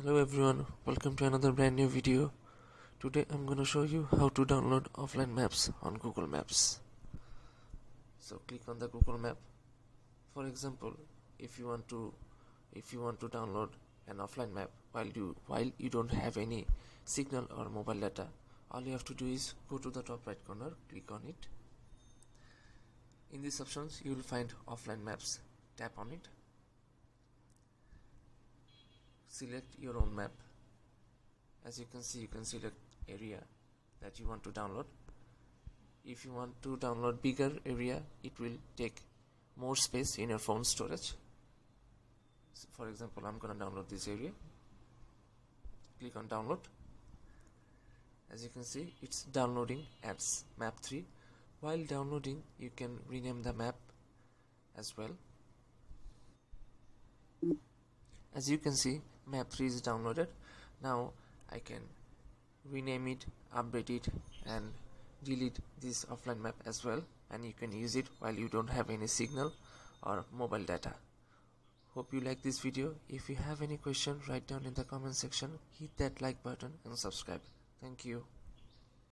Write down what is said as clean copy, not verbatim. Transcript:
Hello everyone, welcome to another brand new video. Today I'm going to show you how to download offline maps on Google Maps. So click on the Google Map. For example, if you want to download an offline map while you don't have any signal or mobile data, all you have to do is go to the top right corner, click on it. In these options you will find offline maps. Tap on it. Select your own map. As you can see, you can select area that you want to download. If you want to download bigger area, it will take more space in your phone storage. So for example, I'm gonna download this area. Click on download. As you can see, it's downloading as map 3. While downloading, you can rename the map as well. As you can see, map 3 is downloaded. Now I can rename it, update it, and delete this offline map as well, and you can use it while you don't have any signal or mobile data. Hope you like this video. If you have any question, write down in the comment section, hit that like button and subscribe. Thank you.